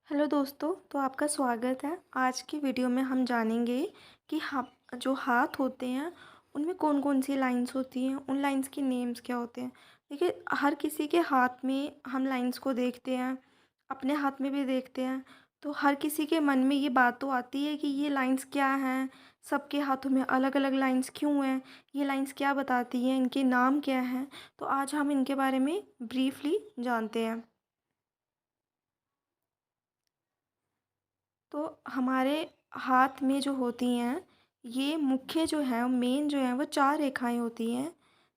Hello दोस्तों, तो आपका स्वागत है। आज की वीडियो में हम जानेंगे कि जो हाथ होते हैं उनमें कौन-कौन सी लाइन्स होती हैं, उन लाइन्स के नेम्स क्या होते हैं। देखिए, हर किसी के हाथ में हम लाइन्स को देखते हैं, अपने हाथ में भी देखते हैं, तो हर किसी के मन में ये बात तो आती है कि ये लाइन्स क्या हैं, सबके हाथों में अलग-अलग लाइन्स क्यों हैं, ये लाइन्स क्या बताती हैं, इनके नाम क्या हैं। तो आज हम इनके बारे में ब्रीफली जानते हैं। तो हमारे हाथ में जो होती हैं, ये मुख्य जो है मेन जो है वो 4 रेखाएँ होती हैं।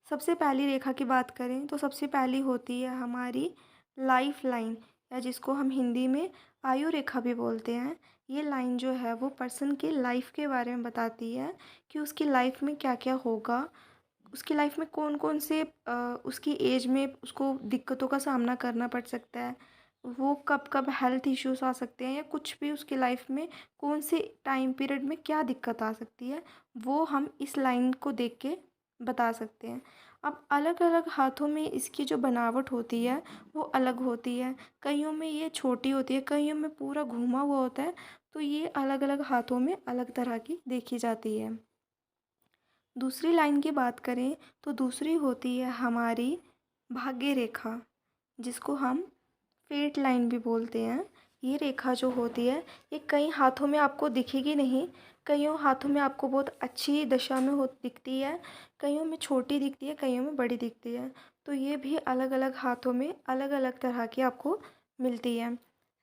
सबसे पहली रेखा की बात करें तो सबसे पहली होती है हमारी लाइफ़ लाइन, या जिसको हम हिंदी में आयु रेखा भी बोलते हैं। ये लाइन जो है वो पर्सन की लाइफ़ के बारे में बताती है कि उसकी लाइफ़ में क्या-क्या होगा, उसकी लाइफ़ में कौन-कौन से उसकी एज में उसको दिक्कतों का सामना करना पड़ सकता है। वो कब-कब हेल्थ इश्यूज़ आ सकते हैं या कुछ भी उसकी लाइफ़ में कौन से टाइम पीरियड में क्या दिक्कत आ सकती है, वो हम इस लाइन को देख के बता सकते हैं। अब अलग-अलग हाथों में इसकी जो बनावट होती है, वो अलग होती है। कइयों में ये छोटी होती है, कइयों में पूरा घुमा हुआ होता है, तो ये अलग-अलग हाथों में अलग तरह की देखी जाती है। दूसरी लाइन की बात करें तो दूसरी होती है हमारी भाग्य रेखा, जिसको हम फेट लाइन भी बोलते हैं। ये रेखा जो होती है, ये कई हाथों में आपको दिखेगी नहीं, कइयों हाथों में आपको बहुत अच्छी दशा में हो दिखती है, कइयों में छोटी दिखती है, कइयों में बड़ी दिखती है। तो ये भी अलग-अलग हाथों में अलग-अलग तरह की आपको मिलती है।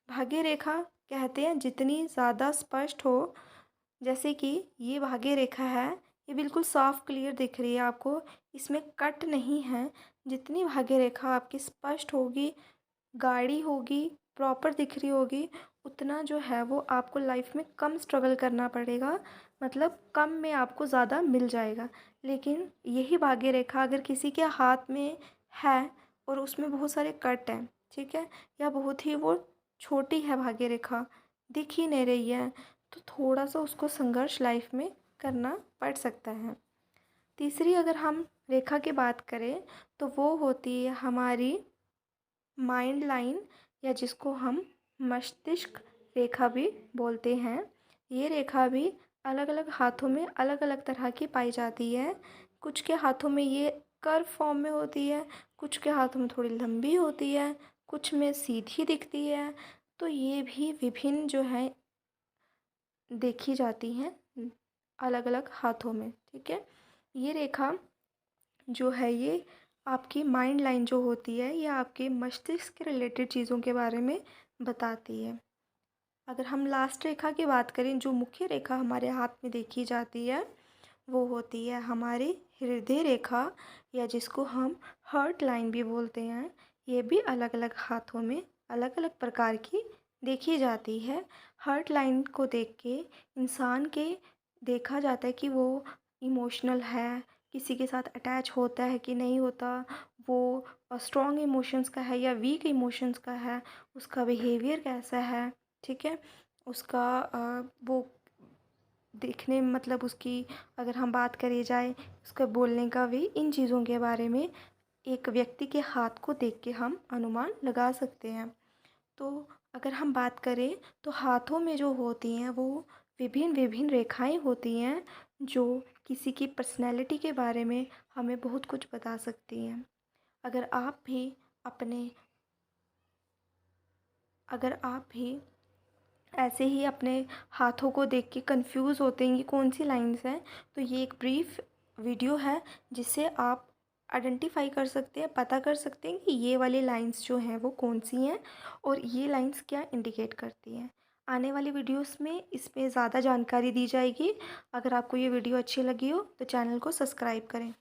भाग्य रेखा कहते हैं जितनी ज़्यादा स्पष्ट हो, जैसे कि ये भाग्य रेखा है, ये बिल्कुल साफ क्लियर दिख रही है आपको, इसमें कट नहीं है। जितनी भाग्य रेखा आपकी स्पष्ट होगी, गाढ़ी होगी, प्रॉपर दिख रही होगी, उतना जो है वो आपको लाइफ में कम स्ट्रगल करना पड़ेगा, मतलब कम में आपको ज़्यादा मिल जाएगा। लेकिन यही भाग्य रेखा अगर किसी के हाथ में है और उसमें बहुत सारे कट हैं, ठीक है? या बहुत ही वो छोटी है भाग्य रेखा, दिख ही नहीं रही है, तो थोड़ा-सा उसको संघर्ष लाइफ में करना पड़ सकता है। तीसरी अगर हम रेखा की बात करें, तो वो होती है हमारी माइंड लाइन, या जिसको हम मस्तिष्क रेखा भी बोलते हैं। ये रेखा भी अलग-अलग हाथों में अलग-अलग तरह की पाई जाती है। कुछ के हाथों में ये कर्व फॉर्म में होती है, कुछ के हाथों में थोड़ी लंबी होती है, कुछ में सीधी दिखती है। तो ये भी विभिन्न जो है देखी जाती हैं अलग-अलग हाथों में, ठीक है? ये रेखा जो है ये आपकी माइंड लाइन जो होती है, ये आपके मस्तिष्क के रिलेटेड चीज़ों के बारे में बताती है। अगर हम लास्ट रेखा की बात करें, जो मुख्य रेखा हमारे हाथ में देखी जाती है, वो होती है हमारी हृदय रेखा, या जिसको हम हार्ट लाइन भी बोलते हैं। ये भी अलग-अलग हाथों में अलग-अलग प्रकार की देखी जाती है। हार्ट लाइन को देख के इंसान के देखा जाता है कि वो इमोशनल है, किसी के साथ अटैच होता है कि नहीं होता, वो स्ट्रॉन्ग इमोशंस का है या वीक इमोशंस का है, उसका बिहेवियर कैसा है, ठीक है? उसका वो देखने में मतलब उसकी अगर हम बात करी जाए, उसके बोलने का वे, इन चीज़ों के बारे में एक व्यक्ति के हाथ को देख के हम अनुमान लगा सकते हैं। तो अगर हम बात करें तो हाथों में जो होती हैं वो विभिन्न-विभिन्न रेखाएँ होती हैं, जो किसी की पर्सनैलिटी के बारे में हमें बहुत कुछ बता सकती हैं। अगर आप भी अपने अगर आप भी ऐसे ही अपने हाथों को देख के कंफ्यूज होते हैं कि कौन सी लाइन्स हैं, तो ये एक ब्रीफ वीडियो है जिससे आप आइडेंटिफाई कर सकते हैं, पता कर सकते हैं कि ये वाली लाइन्स जो हैं वो कौन सी हैं और ये लाइन्स क्या इंडिकेट करती हैं। आने वाली वीडियोस में इसमें ज़्यादा जानकारी दी जाएगी। अगर आपको ये वीडियो अच्छी लगी हो तो चैनल को सब्सक्राइब करें।